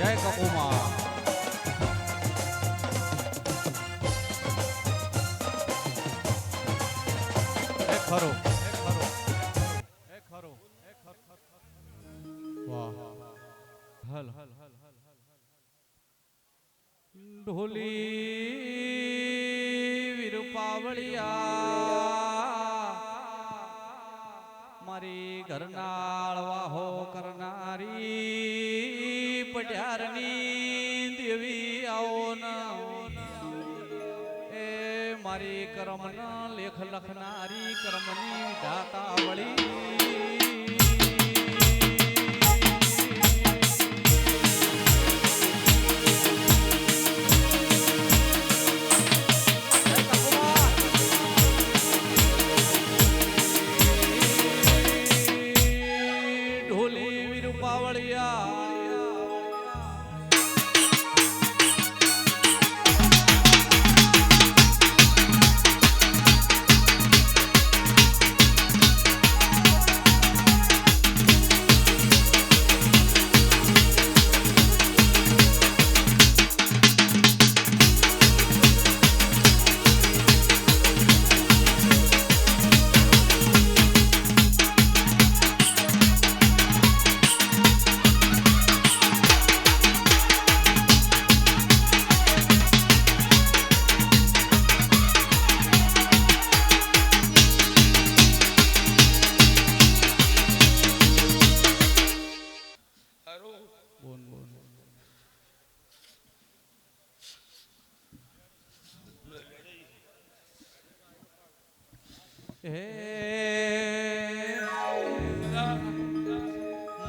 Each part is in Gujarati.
જય કપુમા ખરો ખરો વાહ હલ ઢોલી વિરુપાવળિયા મારી ઘરનાળ વાહો કરનારી પઢ્યારની દેવી આવો એ મારી કર્મના લેખ લખનારી કર્મની વિધાતા વળી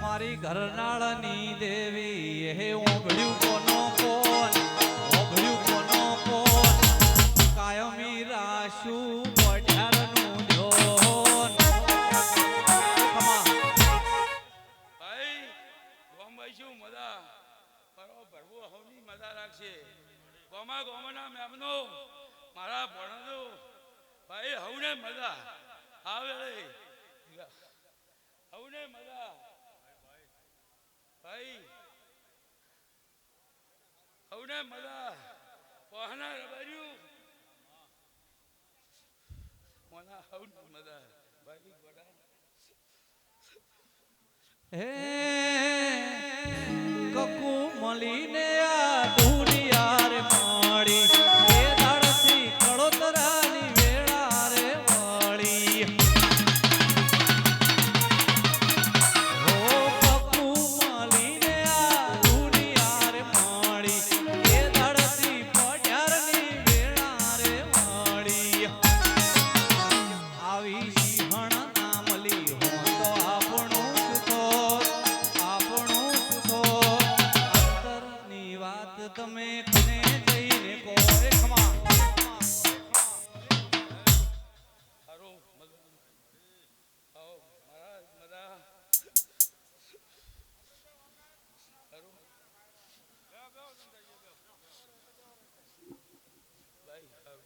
મારી ઘરનાળની દેવી હે ઓભળ્યું કોનો કોણ ઓભળ્યું કોનો કોણ કાયમી રાશું પઢારનું ધ્યોન ભાઈ ગોમભાઈ શું મજા મારો ભરવો હવની મજા રાખશે ગોમાના મેમનો મારા ભણજો ભાઈ હવને મજા આવે હવને મજા ભાઈ હવને મજા પહના રબાર્યું મોના હવને મજા ભાઈ ગોડા હે કકુ મળીને આ દુનિયા રે માડી એ દાડથી કળોતરાની વેળા રે વાળી હો કકુ મળીને આ દુનિયા રે માડી એ દાડથી પઢ્યારની વેળા રે વાળી આવી સિંહણ નામલી હો તો આપણું અંતરની વાત તમે કને જઈને કહો એ ખમા હારો આવો મારા મજા હારો ભાઈ હારો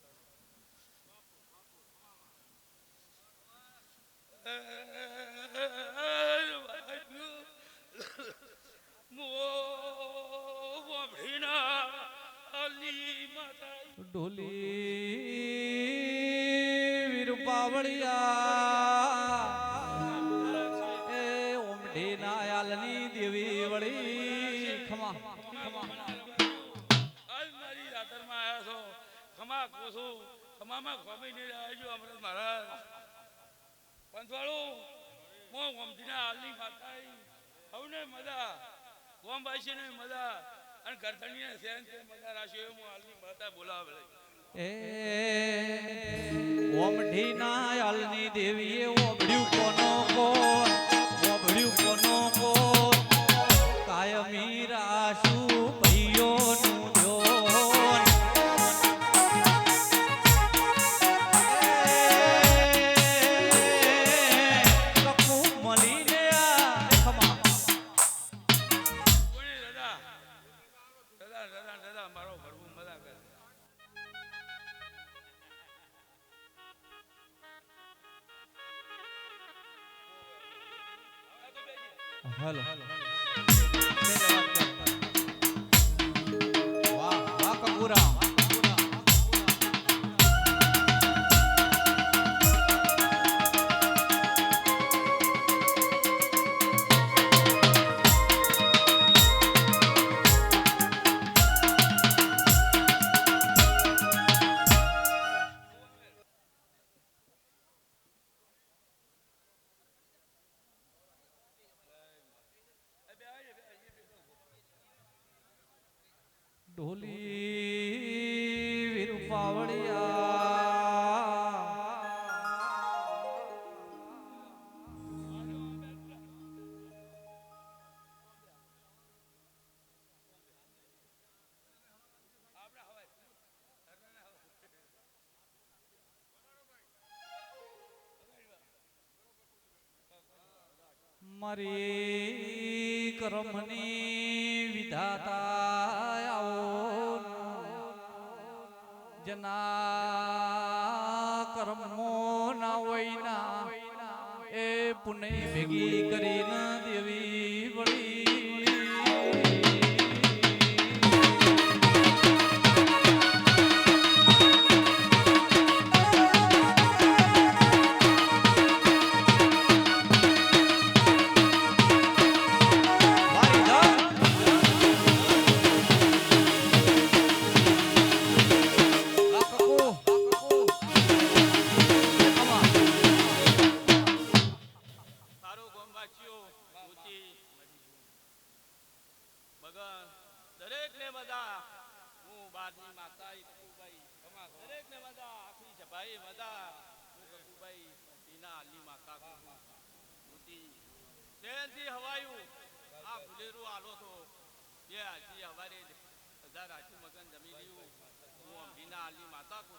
ઢોલી વિરુપાવળિયા એ ઓમઢી ના યાલની દેવી વળી ખમા આજ મારી રાતરમાં આવ્યા છો ખમા કોસો ખમામાં ખમીને આવજો અમૃત મહારાજ પંચવાળો હું ગોમતીના હાલની માતા હવને મજા ગોમબાસીને મજા અને ગરધણીને સેન તે મજા રાખ્યો હું હાલની માતા બોલાવે એ ઓમઢી ના યાલની દેવીએ ઓભળ્યું કોનો કોણ ઓભળ્યું કોનો કોણ કાયમી રાશું ભઈઓનું ધ્યોન કપુ મળીને આ ખમા કોને દાદા દાદા દાદા દાદા મારો ભરવું મજા કરે હાલો પૂરા ઢોલી મારી કર્મની વિધાતા આવો જના કર્મો ના હોય ના એ પુણે ભેગી કરીને દેવી વળી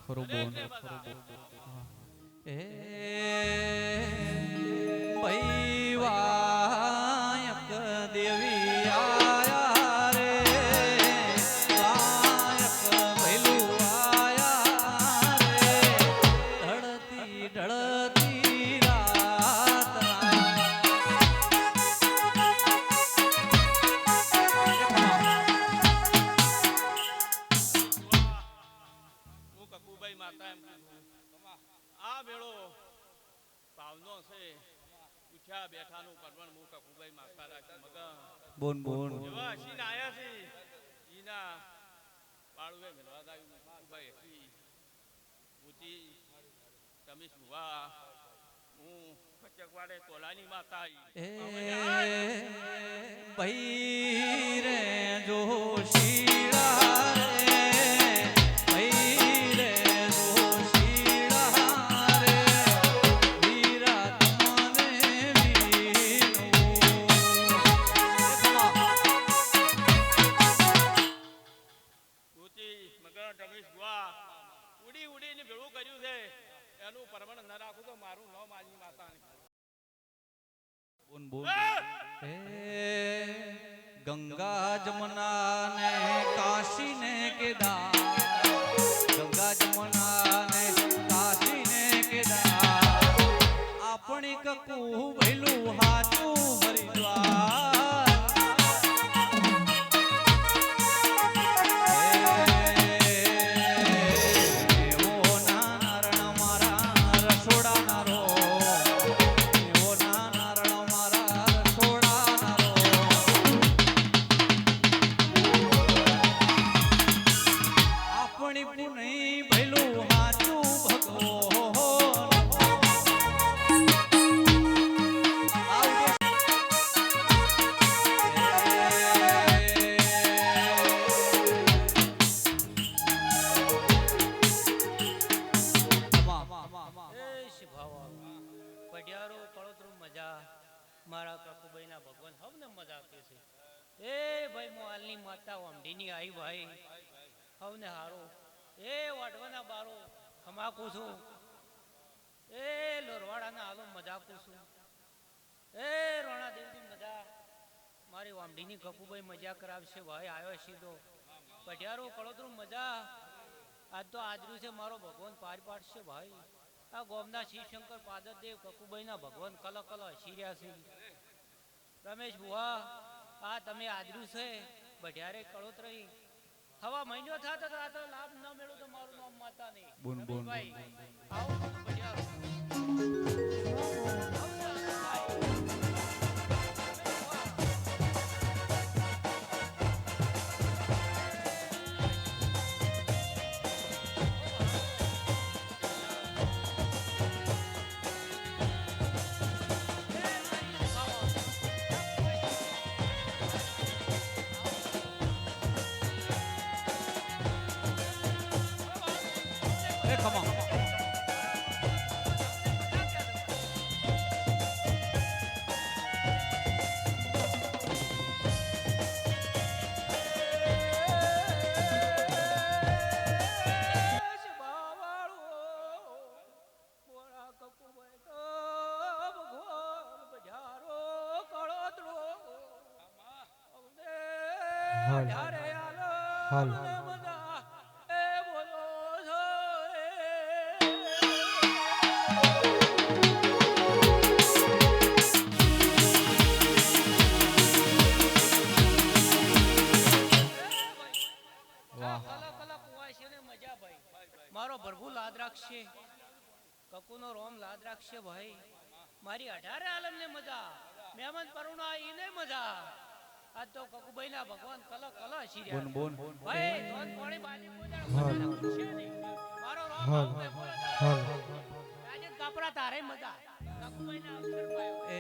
ખરું બોલ એ ભાઈ વાયક દેવી આયા રે વાયક ભૈલું આયા રે ઢળતી ઢળતી બેઠાનું પરવણ મુક કુબાઈ માતા રાખી મગા બોન બોન એવા સીન આયા છે ઈના પાળુએ મેલવા દાયું કુબાઈ હતી બુતી તમીશ બુવા હું કચકવાડે તોલાની માતા એ ભાઈ રે જોશીડા રે ભાઈ રે જોશીડા રે વીરા તમને ઉડી ઉડીને ભેળું કર્યું છે એનું પરમણ ન રાખું તો મારું નામ આજી માતા બોન બોન એ ગંગા જમના ને કાશી ને કેદાર ગંગા જમના ને કાશી ને કેદાર આપણી કકુ ભૈલું હાચું હરિદ્વાર મારા કાકુભાઈના ભગવાન હવને મજા આપે છે એ ભાઈ મોહાલની માતા ઓમઢીની આવી ભાઈ હવને હારો એ વાટવાના બારો ખમાકું છું એ લોરવાડાના હાલો મજાકું છું એ રોણાદેવની મજા મારી ઓમઢીની કપુભાઈ મજા કરાવશે ભાઈ આવ્યો સીધો પઢિયારો કળોતરું મજા આજ તો આજરું છે મારો ભગવાન પાર પાડશે ભાઈ આ ગોમના શિવશંકર પાદરદેવ કકુભાઈના ભગવાન કલ કલ હસી રહ્યા છે રમેશ બુઆ આ તમે આજરું છે બઢિયારે કળોતરી હવા મહિનો થતો તો આ તો લાભ ન મેળવું તો મારું નામ માતા નહીં. બોન બોન ભાઈ આવો બઢિયા. એ ખમા હાલ મારો પ્રભુ લાદ રાખશે, કકુનો રોમ લાદ રાખશે ભાઈ. મારી 18 આલમ ને મજા, મહેમાન પરુણા ઈને મજા. આજ તો કકુભાઈ ના ભગવાન કલા કલા હસી બોન રહ્યા બોન ભાઈ. ધોન પાણી બાજી પૂજાનો હાલ. મજા છે નહીં. મારો રોમ હાલ. આવતે બોલે હાલ આજે કાપરા તારે મજા. કકુભાઈ ના અવસર પાયો. એ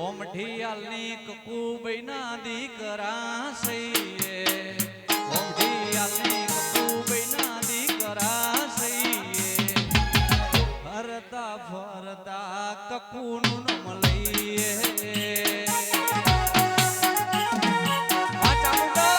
ઓમઠી આલની કકુબઈના દીકરા સઈએ, ઓમઠી આલની કકુબઈના દીકરા સઈએ, ફરતા ફરતા કકુનું નામ લઈએ. આ ચામુંડા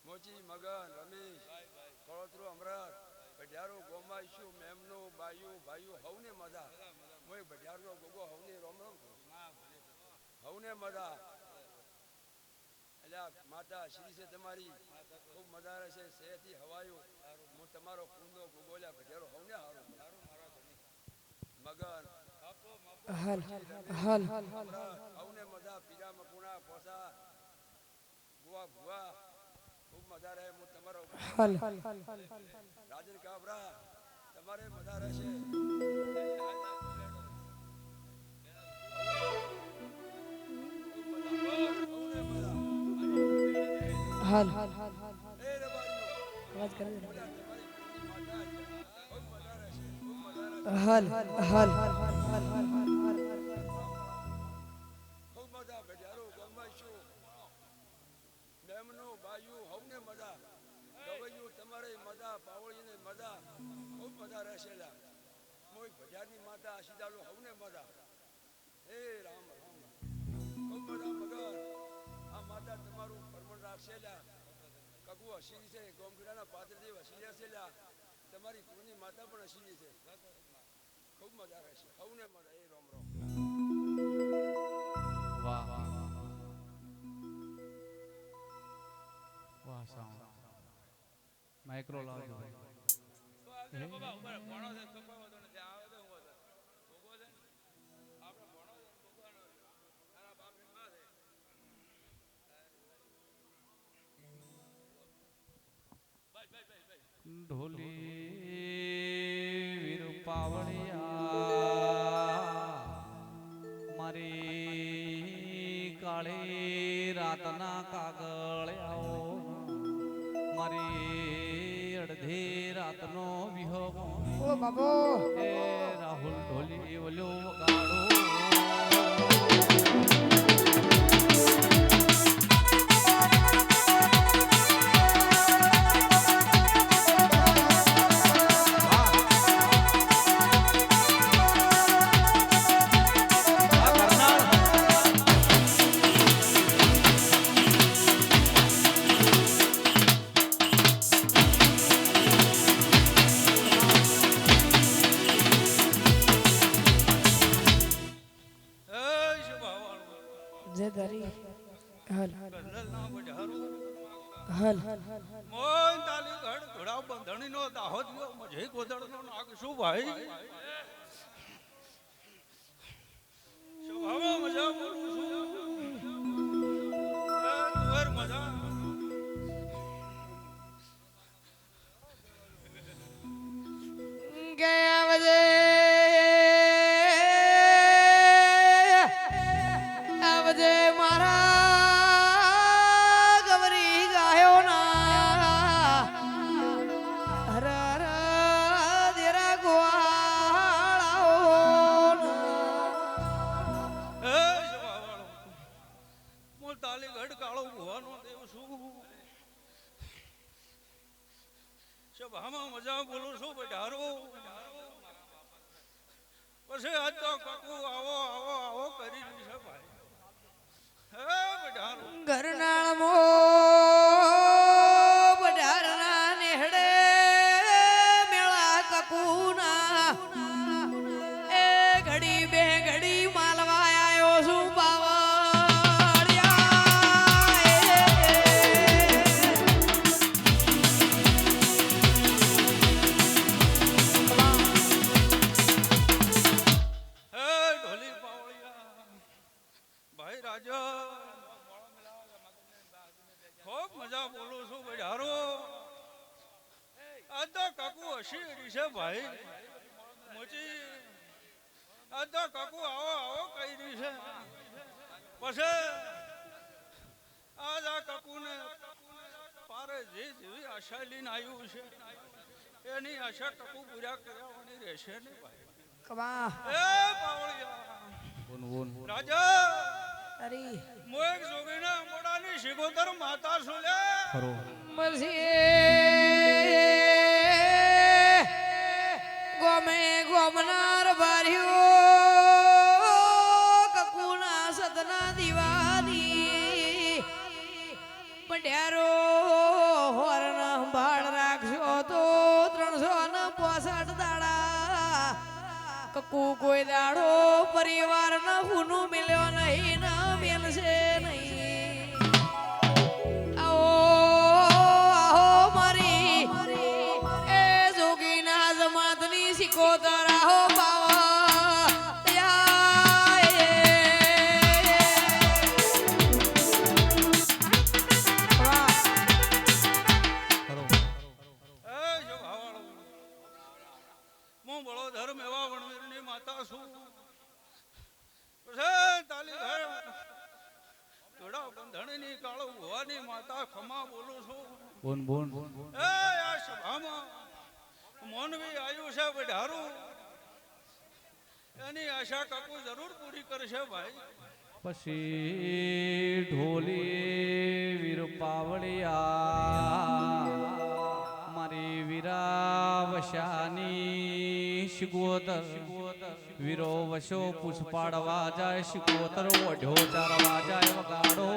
મોચી મગન રમેશ કળોતરું અમરત ભઢિયારું ગોમાઈશું મેમનું બાયું ભાઈયું હવને મજા. મોય ભઢિયારનો ગોગો હવને રોમ રોમ હવને મજા. એટલે માતા શ્રી છે તમારી ખૂબ મજા રહેશે. સેહથી હવાયું હું તમારો કુંડો ગોગોલ્યા ભઢિયારો હવને હારું મગન હાલ હવને મજા. પીરા મકુણા પોસા ગુવા ભુવા ખૂબ મજા રહે. હું તમારો હાલ રાજન કાબરા તમારે મજા રહેશે. હાલ એ રબારીઓ અવાજ કરે તમારી માતા ખૂબ મજા રહેશે. ખૂબ મજા રહેશે. હાલ હાલ ખૂબ મજા. ભેડિયારો ગમાઈશું મેમનું બાયું હવને મજા. ગવૈયું તમારે મજા. પાવળીને મજા. ખૂબ મજા રહેશે. મોય ભઢિયારની માતા આશીદાલો હવને મજા. હે રામ રામ ખૂબ મજા મગર. આ માતા તમારું પરમણ રાખશે. કગુ હસીરી છે. ગોમગીડાના પાદરદેવ હસી હશે. તમારી કુળની માતા પણ હસીરી છે. ખૂબ મજા રહેશે. હવને મજા. એ રોમ રોમ. વાહ વાહ સાઉન્ડ માઇક્રો લાવજો ભાઈ. ઢોલી વીર પાવળિયા મારી કાળી રાતના કાગળિયાઓ, મારી અડધી રાતનો વિહો ઓ બાબો એ રાહુલ ઢોલી ઓલો વગાડો. હાલ ગલ્લલના વઢારું હાલ મોન તાલી ગઢ ઘોડા બંધણીનો દાહોદ મજે ગોદડનો નાગ શું ભાઈ સ્વભાવ મજા બોલું છું તુવેર મજા ગયા વજે આવજે મારા ગવરી ગાયો ના હર હર દેરા ગોવાળાઓ એ સ્વભાવવાળો મોન તાલી ગઢ કાળો ભુવાનો દેવ છું સ્વભાવમાં મજા બોલું છું બેટારો પછી આજ તો કાકુ આવો આવો આવો કરી રહી છે ભાઈ હે બેટારો ઘરનાળ મો બઢારના નેહડે મેળા કકુના એ ઘડી બે ઘડી માલવા આયો છું હે ઢોલી પાવળિયા ભાઈ રાજા ખૂબ મજા બોલું છું બેટારો આ તો કાકુ હસી રહી છે ભાઈ મોચી આ તો કાકુ આવો આવો કહી રહી છે પછી આજ આ કાકુને પારે જે જેવી આશા લઈને આવ્યું છે એની આશા કાકુ પૂરા કરવાની રહેશે ને ભાઈ કમા એ પાવળિયા બોન બોન રાજા અરી મોએક જોગીના મોડાની શિગોતર માતા સુલે ખરો ગોમે ગોમનાર બાર્યો કકુના સદના દીવાની પઢ્યારો હોરના ભાળ રાખશો તો 365 દાડા કકુ કોઈ દાડો પરિવાર ન હુનું મિલ્યો નહીં ના મેલશે નહીં આવો આહો મારી એ જોગીના જમાતની સિકોતર આહો બાવા ખરો એ જો ભાવાળો હું બળો ધર્મ એવા વણવીરની માતા છું પછી તાલી ઘર થોડા બંધણીની કાળો ભુવાની માતા ખમા બોલું છું બોન બોન એ આ સભામાં મોનવી આવ્યું છે બેઢારું એની આશા કાકુ જરૂર પૂરી કરશે ભાઈ પછી ઢોલી વીર પાવળિયા મારી વીરાવશાની શિગોતર વીરો વશો પૂછ પાડવા જાય શિગોતર ઓઢો ચારવા જાય વગાડો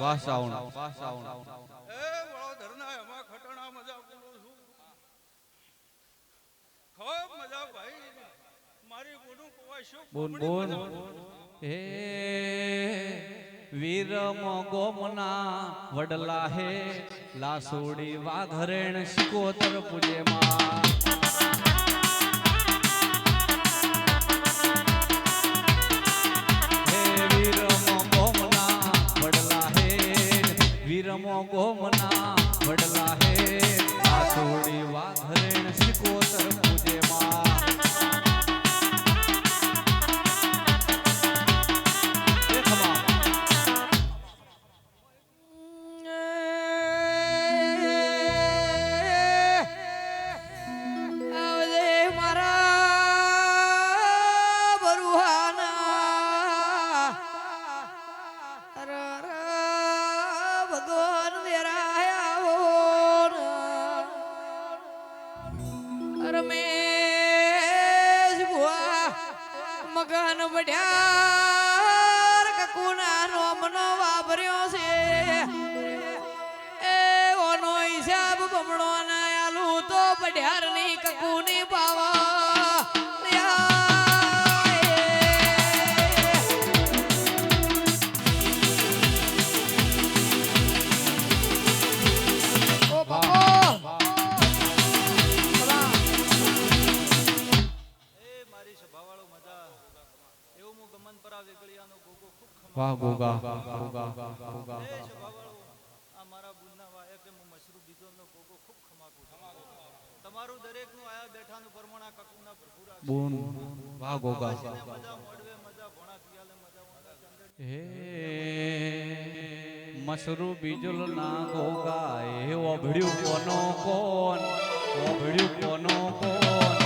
વાહ સાવણ વાહ સાવણ એ વડોદરના એમાં ખટણા મજા બોલું છું ખૂબ મજા ભાઈ મારી બોલું કવાય બોન બોન હે વીરમ ગોમના વડલા હે લાસોડી વાઘરેણ શિકોતર પૂજે માં હે વીરમ ગોમના વડલા હે વીરમ ગોમના વડલા હે લાસોડી વાઘરેણ શિકોતર પૂજે માં રમેશ ભુવા બમણો ના આલું તો પઢિયારની કકુની બાવા વાહ ગોગા ગોગા ગોગા તમારું દરેક નું આયા બેઠાનું પરમાણા કકુના ભરપૂરા બોન વાહ ગોગા મજા મોડવે મજા ભોણા પિયાલે મજા હે મસરૂ બીજુલ ના ગોગા હે ઓભળ્યું કોનો કોણ ઓભળ્યું કોનો કોણ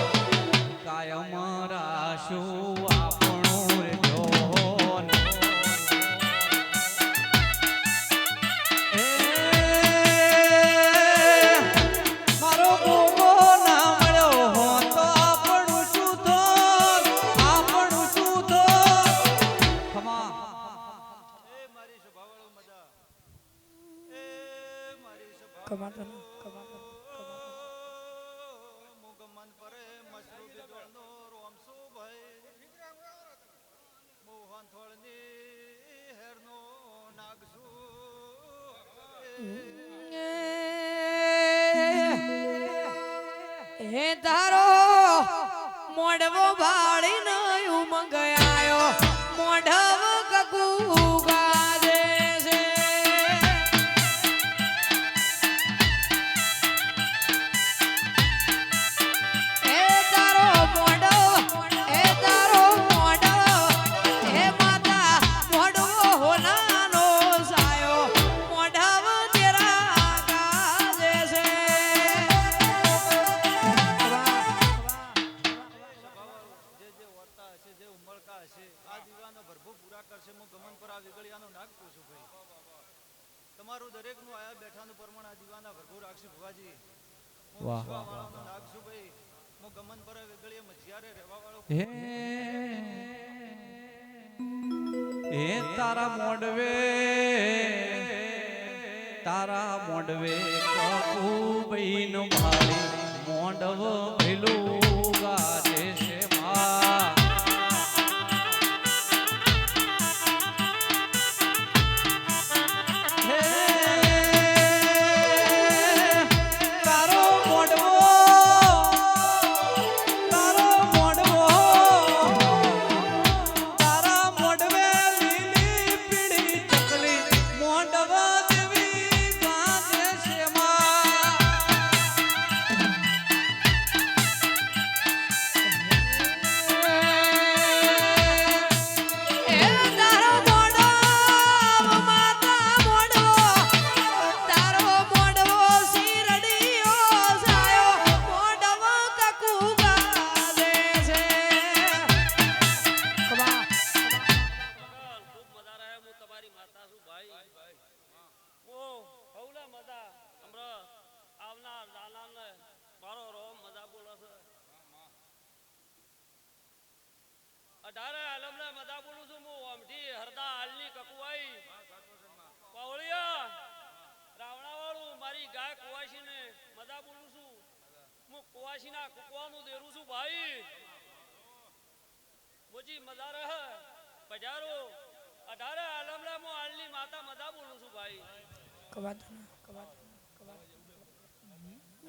કાયમ રાશું આપણું રે જોન મારો ગોગો ના મળ્યો હો તો આપણું શું થોર આપણું શું થોર ખમા એ મારી સભાવાળો મજા એ મારી સભા કમાતો મુગમન પરે મસરૂ બિજોળનો રોમસુ ભાઈ મોહન થોળની હેરનો નાગસુ હે તારો મોઢવો ભાળીને ઉમંગ આયો મોઢવ કકુ ગાજે છે હે તારો મોઢવ હે તારો મોઢવ હે માતા મોઢવો હોનાનો સાયો મોઢવ તેરા ગાજે છે જે જે વર્તા હશે જે ઉમળકા હશે આ દીવાનો ભરભૂ પૂરા કરશે હું ગમન પર આ વિગળિયાનો નાગ પૂછું ભાઈ તમારું દરેક નું આયા બેઠાનું પરમાણ આ દીવાના ભરભૂ રાખશે ભુવાજી હું વાહ. વિશ્વાવાળાનો નાગ છું ભાઈ હું ગમન પર આ વિગળિયા મજિયારે રહેવા વાળો હે તારા મોડવે કકુબઈનો ભાળી મોંડવ ભેલું ગાજે છે માં હે તારો મોડવો તારા મોડવે લીલી પીળી ચકલી મોંડવ દેવી ગાજે છે માં એ તારો મોઢો માતા મોઢો તારો મોઢો શીરડીયો સાયો મોઢવ કકુ ગાજે છે કબા ખૂબ મજા રહે હું તમારી માતા છું ભાઈ હું હવલે મજા હમણાં આવનાર જાનારને મારો રોમ મજા બોલે છે 18 આલમને મજા બોલું છું હું ઓમઠી હરદા હાલની કકુવાઈ પાવળિયા રાવણાવાળું મારી ગાય કુવાશીને મજા બોલું છું હું કુવાશીના કુકવાનું દેરું છું ભાઈ મુજી મજા રહે બજારો 18 આલમને હું હાલની માતા મજા બોલું છું ભાઈ કબા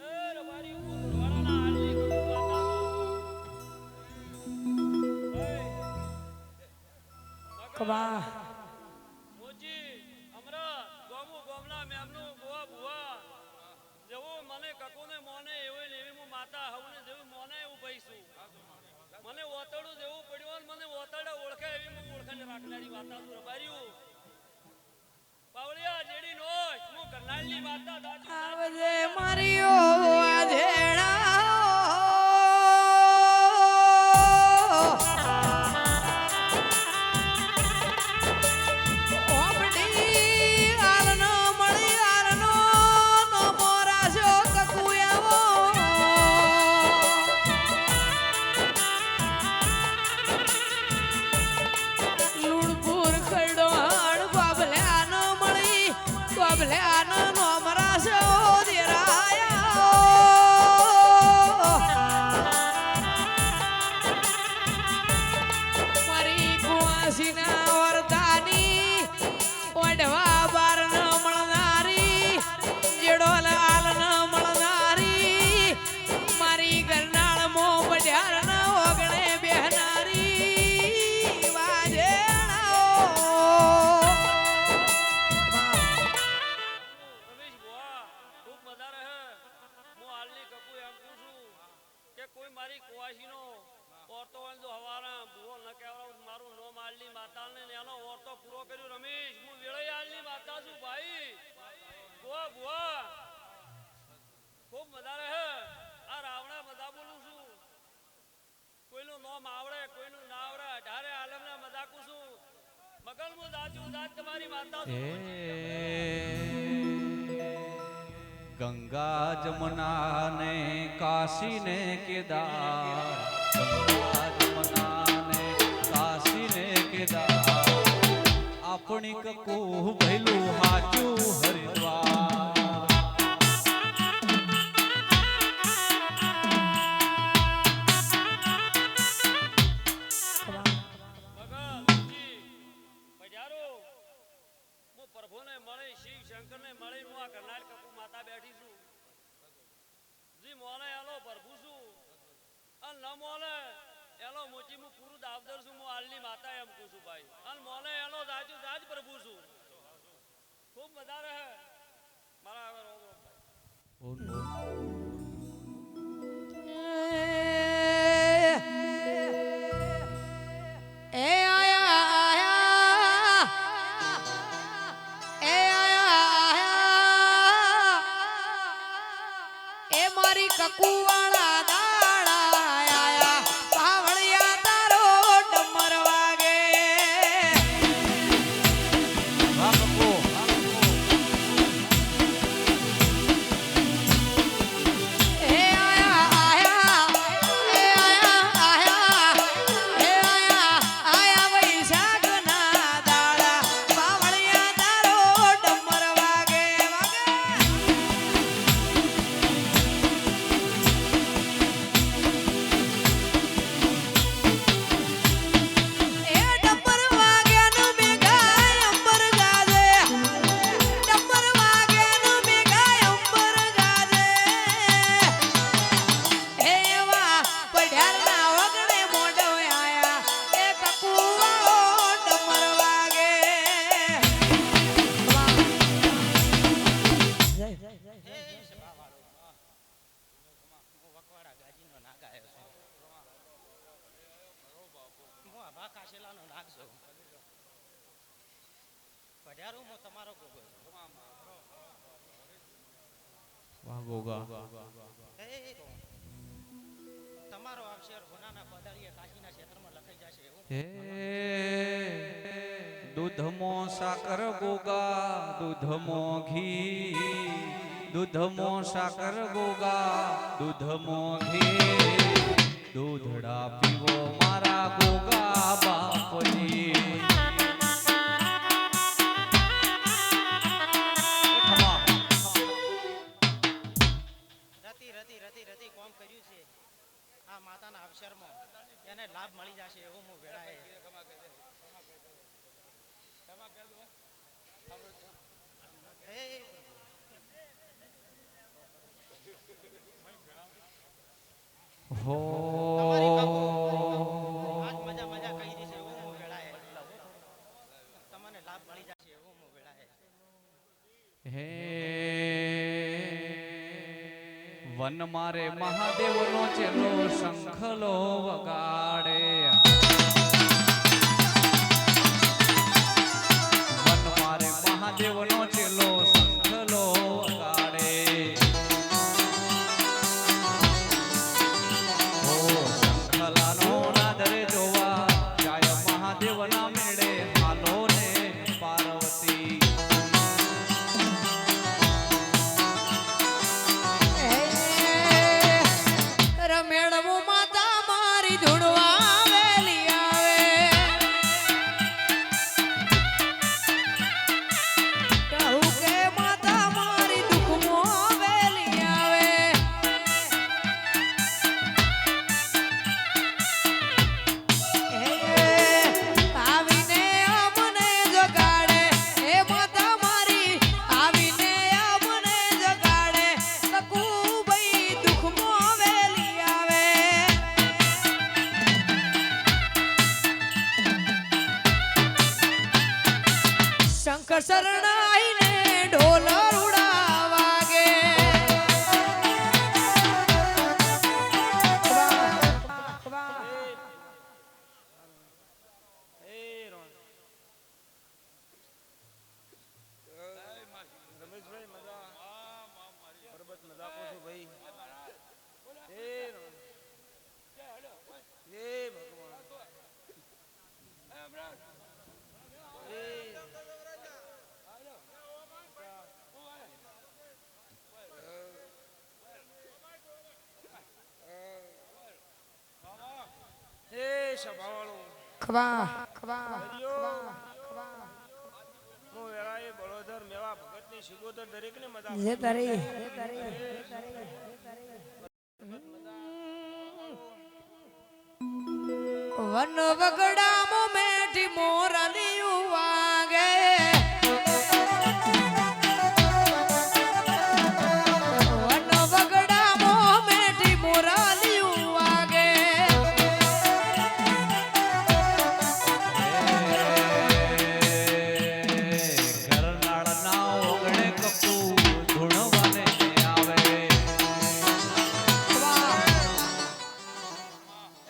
એ રબારી હું વાળાના હાલની કકુ માતા કબા મોજી અમરા ગોમુ ગોમના મેમનું ગોવા ભુવા જેવું મને કકુને મોને એવી ને એવી હું માતા હવને જેવું મોને એવું પૈસું મને ઓતડું જેવું પડ્યું અને મને ઓતડે ઓળખે એવી હું ઓળખાને રાખનારી માતા છું રબાર્યું પાવળિયા જેડી નોશ હું કરનાળની માતા દાદી આવજે મારીઓ આજેડા ઓમડી આલનો મળી આલનો નો મોરાશો કકુયાવો લુણપુર ખડો હણ બાબલ્યા નો મળી બાબલ્યા નો મોરાશો દેરાયા કોઈ મારી કુવાસીનો ઓરતો હોય જો હવારા ભૂવો ન કહેવાય મારું નો માલની માતાને ને એનો ઓરતો પૂરો કર્યો રમેશ હું વેળાઈ આલની માતા છું ભાઈ બુઆ બુઆ ખૂબ મજા રહે આ રાવણા મજા બોલું છું કોઈનું નોમ આવડે કોઈનું ના આવડે અઢારે આલમના મજાકું છું મગલ હું દાજુ દાજ તમારી માતા છું ગંગા જમુના ને કાશી ને કેદાર ગંગા જમુના ને કાશી ને કેદાર આપણી કકુ ભૈલું હાચું હરિદ્વાર પ્રભુને મળે શિવ શંકરને મળે હું આ કરનાર કપુ માતા બેઠી છું જી મોને એનો પ્રભુ છું અને ન મોને એનો મોચી હું પૂરું દાવદર છું હું હાલની માતા એમ કહું છું ભાઈ અને મોને એનો જાજુ જાજ પ્રભુ છું ખૂબ મજા રહે મારા હવે રોગો કકુવાળા દાડા આયા પાવળિયા તારો ડમર વાગે એ આયા આયા એ આયા આયા એ આયા આયા વૈશાખના દાડા પાવળિયા તારો ડમર વાગે વાહ ગોગા તમારો અક્ષર હોનાના પદારીએ કાશીના ક્ષેત્રમાં લખાઈ જશે એવું હે દૂધમો સાકર ગોગા દૂધમો ઘી દૂધમો સાકર ગોગા દૂધમો ઘી દૂધડા પીવો મારા ગોગા બાપજી રતી કોમ કર્યું છે આ માતાના અવસરમાં એને લાભ મળી જશે એવું હું વેળાએ હો આજ મજા મજા કહી દેશે એવું હું વેળાએ તમને લાભ મળી જશે એવું હું વેળાએ હે વન મારે મહાદેવનો ચેલો શંખલો વગાડે વન મારે મહાદેવનો ચેલો શંખલો વગાડે ઓ શંખલાનો નાદરે જોવા જાય મહાદેવના મેળે હાલો ને પાર્વતી રમેળવું માતા મારી ધૂળવા વેલી આવે કહું કે માતા મારી દુઃખમાં વેલી આવે આવીને અમને જગાડે એ માતા મારી આવીને અમને જગાડે કકુભાઈ દુઃખમાં વેલી આવે શંકર શરણાઈને ઢોલ રૂડા વાગે સભાવાળો ખવા ખવા હું વેળાએ બળોદર મેવા ભગતની શિગોદર દરેકને મદા જે તારી વન વગડામો મેઠી મોરલિયું વાગે વન વગડામો મેઠી મોરલિયું વાગે ઘરનાળના ઓગણે કપુ ધૂણવાને આવે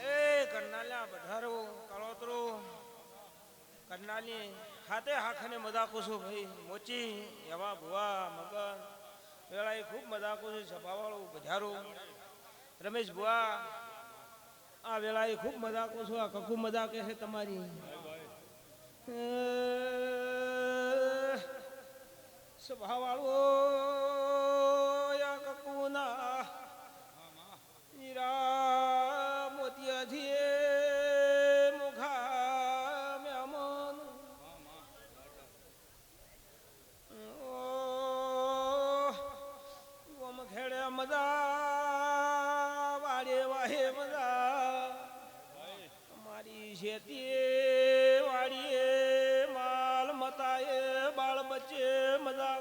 એ કરનાલ્યા બધારો કાળોતરો કરનાલી હાથે હાખને મદાકો છું ભાઈ મોચી એવા ભુવા મગન વેળાએ ખૂબ મદાકો છે સભાવાળો બધારો રમેશ ભુવા આ વેળાએ ખૂબ મદાકો છું આ કકુ મદાકે છે તમારી સભાવાળો યા કકુના હીરા મોતિયાથી મુખા મેમન ગોમ ખેડે મજા વાડે વાહે મજા મારી શેતી વાડીએ માલ મતાએ બાળ બચ્ચે મજા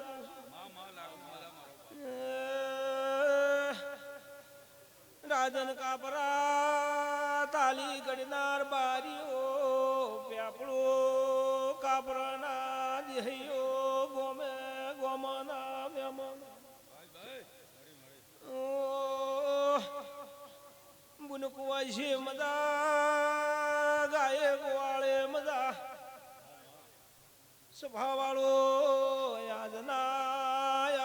રાજન કાપરા તાલી ગણનાર બારીઓ પ્યાપડો કાપરાના દેહીઓ ગોમે ગોમાના મેમન બુનકુવાય છે મદા ગાયે ગોવાળે મદા સભાવાળો યાદના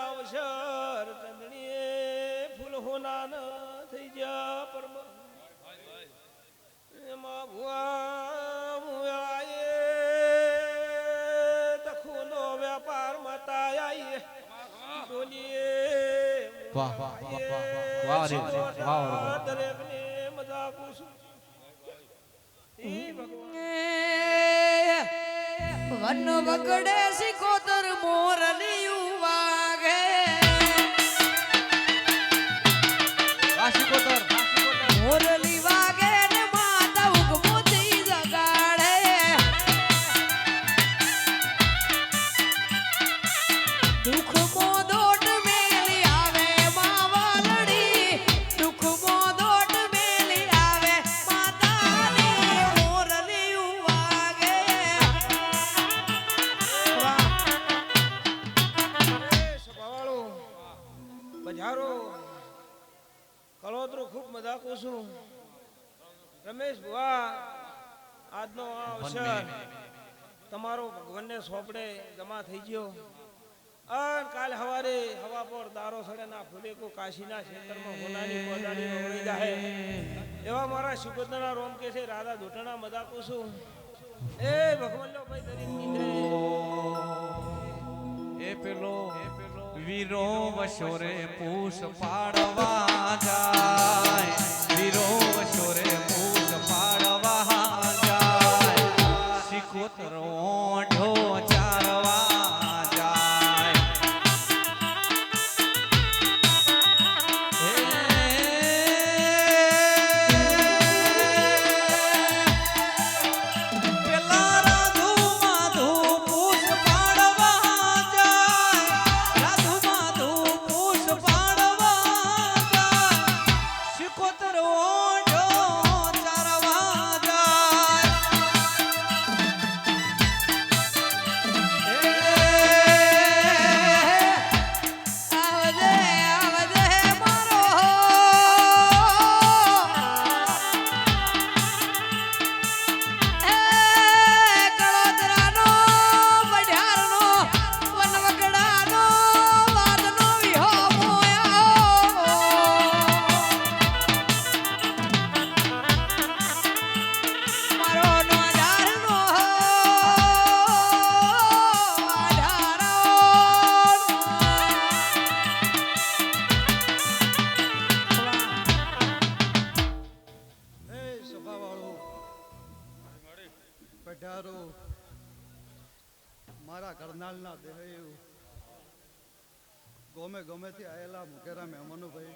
અવસર ચંદણી ફૂલ હોનાન થઈ જા પરમ એમાં ભુવા મુઆએ તખુનો વેપાર મતા આઈએ બોલીએ વાહ વાહ વાહ વાહ વાહ રે વાહ દરેકને મજા પૂછું વન વગડે સિકોતર મોરલિયું વાગે વાસિકોતર મોરલી વાગે ને માતા ઉગમોથી જગાડે દુઃખ મોદોટ મેલી આવે માવાલડી દુઃખ મોદોટ મેલી આવે માતાની મોરલિયું વાગે સભાવાળો બજારો કળોતરો ખૂબ મજાકો છું રમેશ ભુવા આજનો આ અવસર તમારો ભગવાનને સોંપડે જમા થઈ ગયો અને કાલ હવારે હવા પર દારો સડે ના ફૂલે કો કાશીના ક્ષેત્રમાં હોનાની પોદાની વળી જાહે એવા મારા શિકોતરના રોમ કે છે રાધા ધોટણા મજાકો છું એ ભગવાનનો ભાઈ દરેક કીધે એ પેલો વીરો વશોરે પૂસ પાડવા જાય વીરો વશોરે પૂસ પાડવા જાય સિકોતર ઓઢો ચારવા જાય પેલા રાધુ માધુ પૂસ પાડવા જાય રાધુ માધુ પૂસ પાડવા જાય સિકોતર ગમે ગમેથી આયેલા મુકેરા મહેમાનો ભાઈ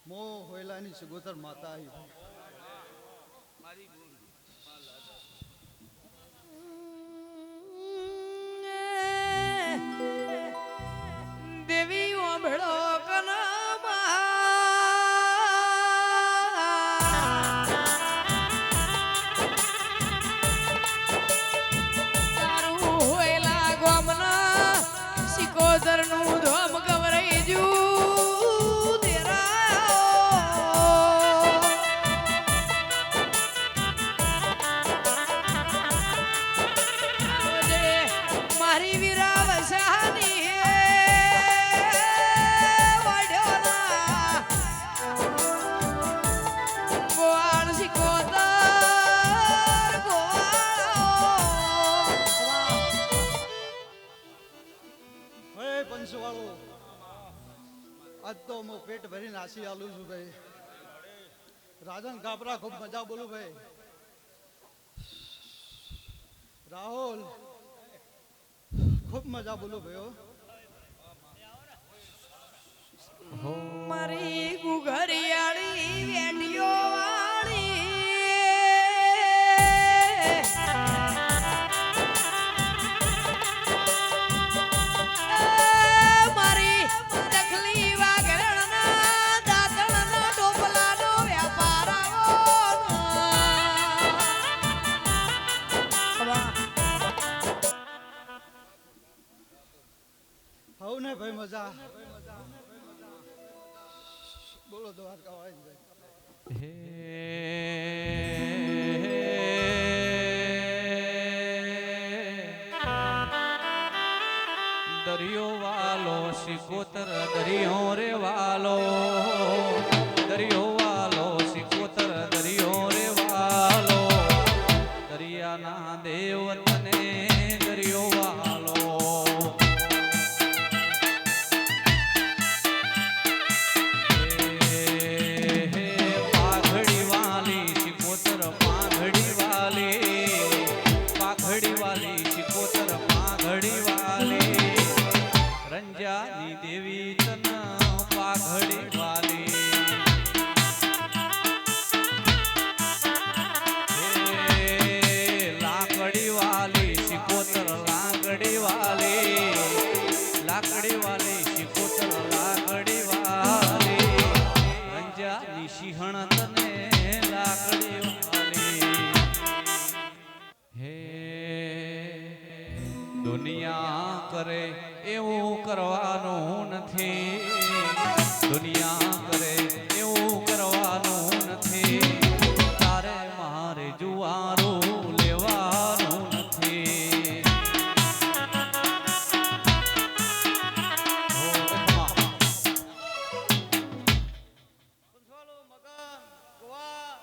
મો હોયલાની સિગોતર માતા આવી ભાઈ દેવી ઓંભળો કનામાં તારું હોયલા ગોમના સિકોતરનું ધોમ ગવરાઈ જુ મારી વીરા વસાની ગોવાળ સિકોતર હે પંચવાળો આજ તો હું પેટ ભરી નાસી આલું છું ભાઈ રાજન કાપરા ખૂબ મજા બોલું ભાઈ રાહુલ ખૂબ મજા બોલું ભાઈ હો મારી ગુઘરિયાળી વેડિયો વાળી મારી દખલી વાગરણના દાંતણના ડોપલાનો વ્યાપાર હવ ને ભાઈ મજા બોલો દ્વારકા વાળી ભાઈ દરિયો વાલો સિકોતર દરિયો રે વાલો દરિયો વાલો સિકોતર દરિયો રે વાલો દરિયાના દેવ તને દરિયો વાલો પાઘડી વાલી સિકોતર પાઘડી વાલી પાઘડી વાલી સિકોતર પાઘડી વાલી રંજાની દેવી તન પાઘડી વાલી લાકડી વાલી સિકોતર લાકડી વાલી લાકડી વાલી સિકોતર લાકડી વાલી રંજાની સિંહણ તને લાકડી વાલી હે દુનિયા કરે એવું કરવાનું નથી દુનિયા કરે એવું કરવાનું નથી તારે મારે જુવારું લેવાનું નથી પંચવાળો મકાન ગોવા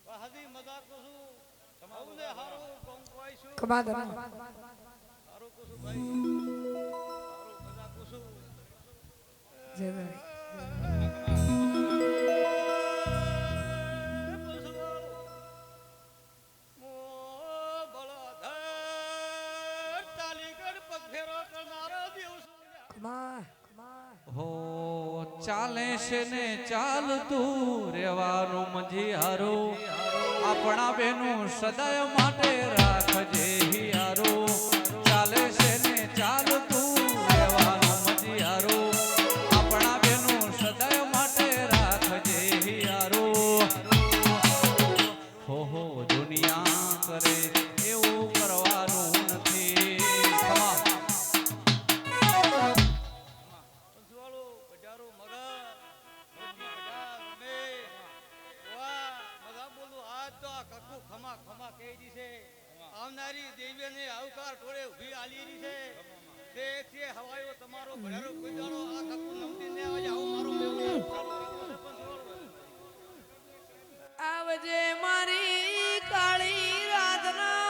વાહદી મજા કુસુ હવને હારો કોંકવાઈશું હારો કુસુ ભાઈ હારો મજા કુસુ હો ચાલે છે ને ચાલતું રેવાનું મંજી હારું આપણા બેનું સદાય માટે રાખજે હિયારું ચાલે છે ને ચાલતું રેવાનું મંજી હારું આપણા બેનું સદાય માટે રાખજે હિયારું હો દુનિયા કરે એવું કરવાનું નથી પંચવાળો ગજારો મગા ગજા રમે ગોવા મજા બોલું આજ તો આ કક્કુ ખમા ખમા કહી દી છે આવનારી દેવીને આવકાર ટોળે ઊભી આલી છે દેખ છે હવાયો તમારો ભડારો કોઈ દાડો આ કક્કુ નમતી ને આવે આવો મારો મેવું આવજે મારી કાળી રાતના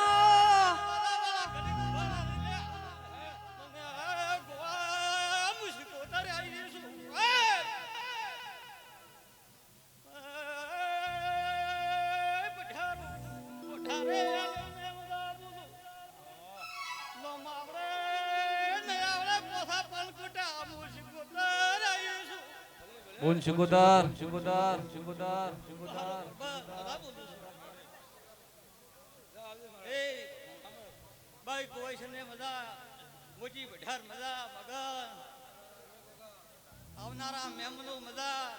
નો માવડે ને આવડે પોસા બોલ શિકોતર શિકોતર શિકોતર શિકોતર એ ભાઈ કોઈ છે ને મજા મોટી બઢાર મજા મગન આવનારા મહેમાનો મજા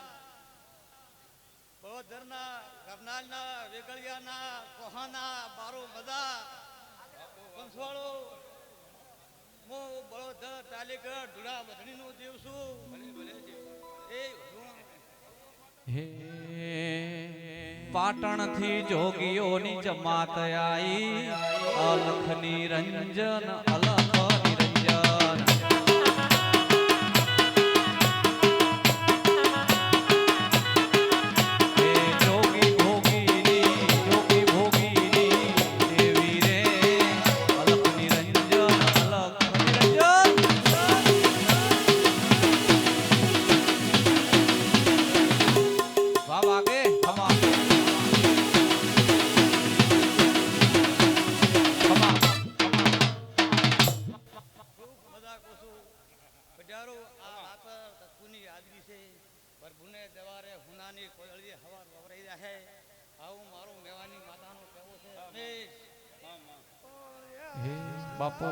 બળોદરના કરનાલના વેગળિયાના કોહાના બારો મજા પંચવાળો હું બળોદર તાલીગઢ ધુડા વધણીનો દેવ છું એ હે પાટણ થી જોગીઓની જમાત આઈ અલખ નિરંજન અલખ નિરંજન હે જોગી ભોગીની દેવી રે અલખ નિરંજન અલખ નિરંજન વાહ વાગે ખમા મજા કોશું બજારો આ રાત તત્વની યાદગી છે પ્રભુને દવારે હુનાની કોયળી હવાર વવરાઈ રહે આવું મારું મેવાની માતાનો કહેવો છે રમેશ હે બાપો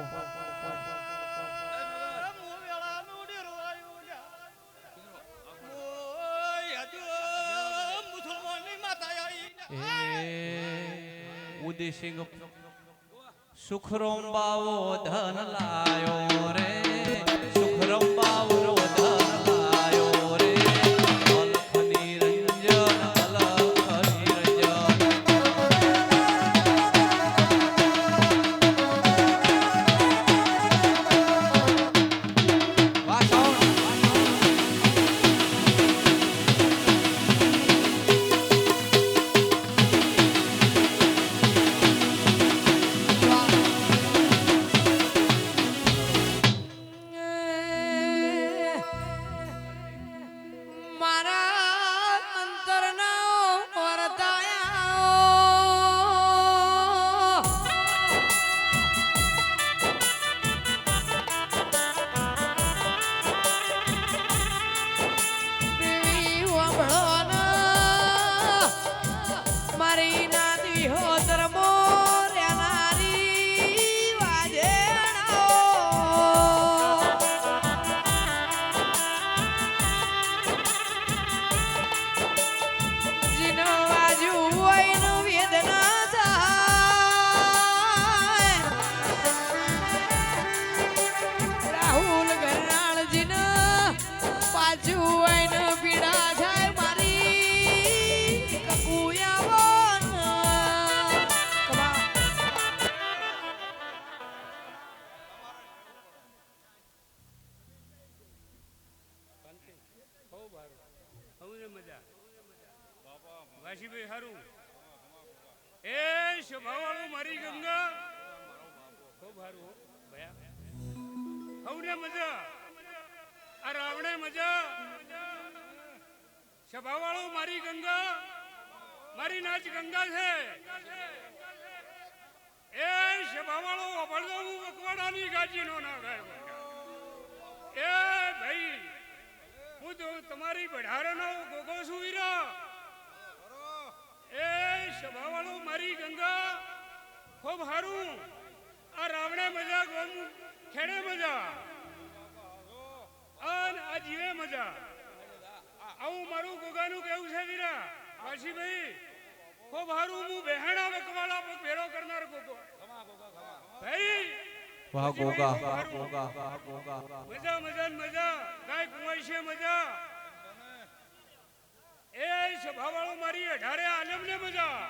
ઉદયસિંહ સુખરોમ બાવો ધન લાયો રે સુખરોમ બાવો ધન લાયો રે અલખ નિરંજન અલખ નિરંજન મારા અંતરના વરતાયા દેવી વાંભળો ના મારી નાતી હો ધર્મો રેનારી વાજેણાઓ જીનો વાજુ હોયનું વેદના થાય રાહુલ ગરનાળજીનો પાછું હોયનું પીડા થાય મારી કકુયાવન કમા હવે મજા વાસીભાઈ હારું એ સ્વભાવવાળું મારી ગંગા ખૂબ હારું ભયા હવને મજા આ રાવણે મજા સ્વભાવવાળું મારી ગંગા મારી નાચ ગંગા છે એ સ્વભાવવાળો અભળતો હું વકવાડાની ગાજીનો ના ગાય એ ભાઈ હું તો તમારી બઢારાનો ગોગો છું વીરા એ સભાવાળો મારી ગંગા ખૂબ હારું આ રાવણે મજા ગોમ ખેડે મજા અને આ જીવે મજા આવું મારું ગોગાનું કેવું છે વીરા વાસીભાઈ ખૂબ હારું હું બહેણા વકવાળા ભેળો કરનાર ગોગો ભાઈ વાહ ગોગા વાહ ગોગા વાહ ગોગા મજા મજા ને મજા ગાય કુંવાઈ છે મજા એ સભાવાળો મારી 18 આલમને મજા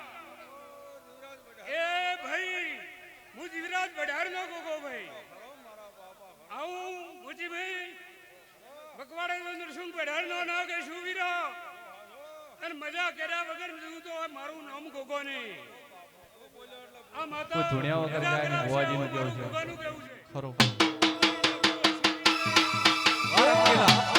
એ ભાઈ હું જીવરાજ બઢાર નો ગોગો ભાઈ આવું મુજી ભાઈ બકવાડે તો નરસિંહ બઢાર નો ના કે શું વીરા અને મજા કર્યા વગર હું તો મારું નામ ગોગો નહીં આ માતા કોઈ ધૂણ્યા વગર જાય ને ભુવાજીનું કેવું છે ગોગાનું કેવું છે ખરો વારંગીલા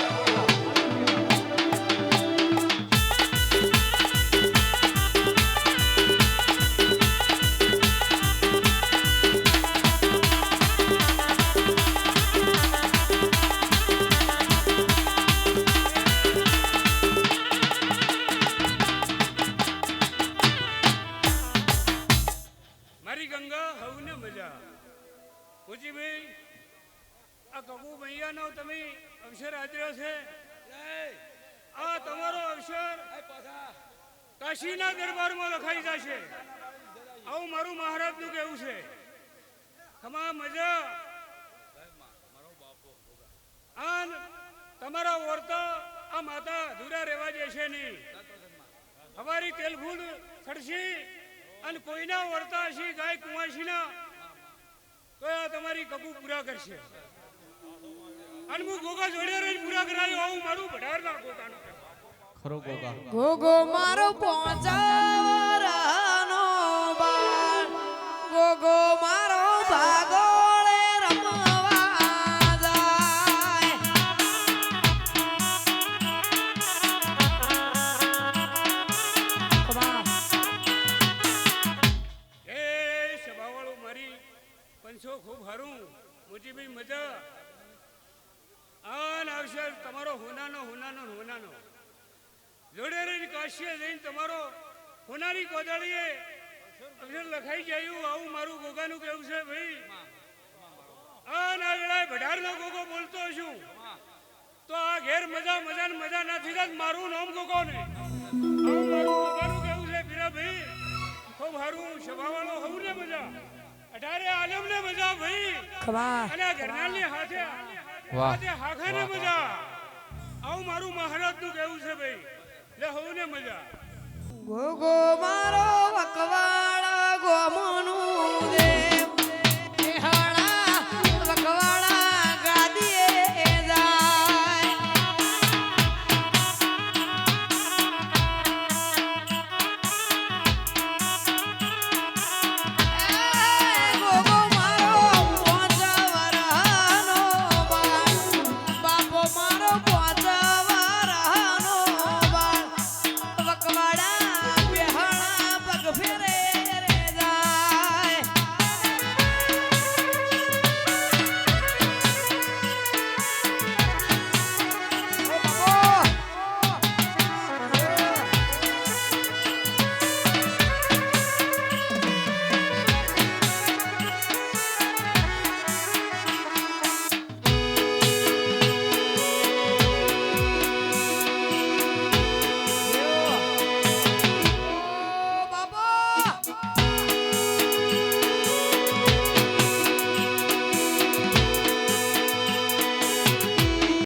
આ કબુ મૈયાનો તમે અવસર આદર્યો છે લે આ તમારો અવસર એ પાછા કાશીના દરબારમાં લખાઈ જશે આવું મારું મહારાજનું કહેવું છે ખમા મજા આન તમારા વર્તા આ માતા અધૂરા રહેવા દેશે નહીં અમારી તેલફૂલ ખડશી અને કોઈના વર્તા હશે ગાય કુંવાસીના તો આ તમારી કબૂ પૂરા કરશે અને હું ગોગા જોડે રહીને પૂરા કરાયો આવું મારું ભડારના ગોગાનું ખરો ગોગા ગોગો મારો પોંચારનો બાળ ગોગો મારો ભાગોળે રમવા જાય એ સભાવાળો મારી પંચો ખૂબ હારું મુજીબી મજા આન અવસર તમારો હોનાનો જોડે રહીને કાશીએ જઈને તમારો હોનાની કોદાળીએ અવસર લખાઈ જાય આવું મારું ગોગાનું કેવું છે ભાઈ આ નાગડાએ ભડારનો ગોગો બોલતો છું તો આ ઘેર મજા નથી થત મારું નામ ગોગો ને આવું મારું ગોગાનું કેવું છે પીરા ભાઈ ખૂબ હારું સભાવાળો હોવું ને મજા 18 આલમ ને મજા ભાઈ ખમા અને આ ઘરનાલની હાથે વાહ. હાખાને મજા આવું મારું મહારાજનું કેવું છે ભાઈ લે હોવું ને મજા ગોગો મારો વકવાળા ગોમનું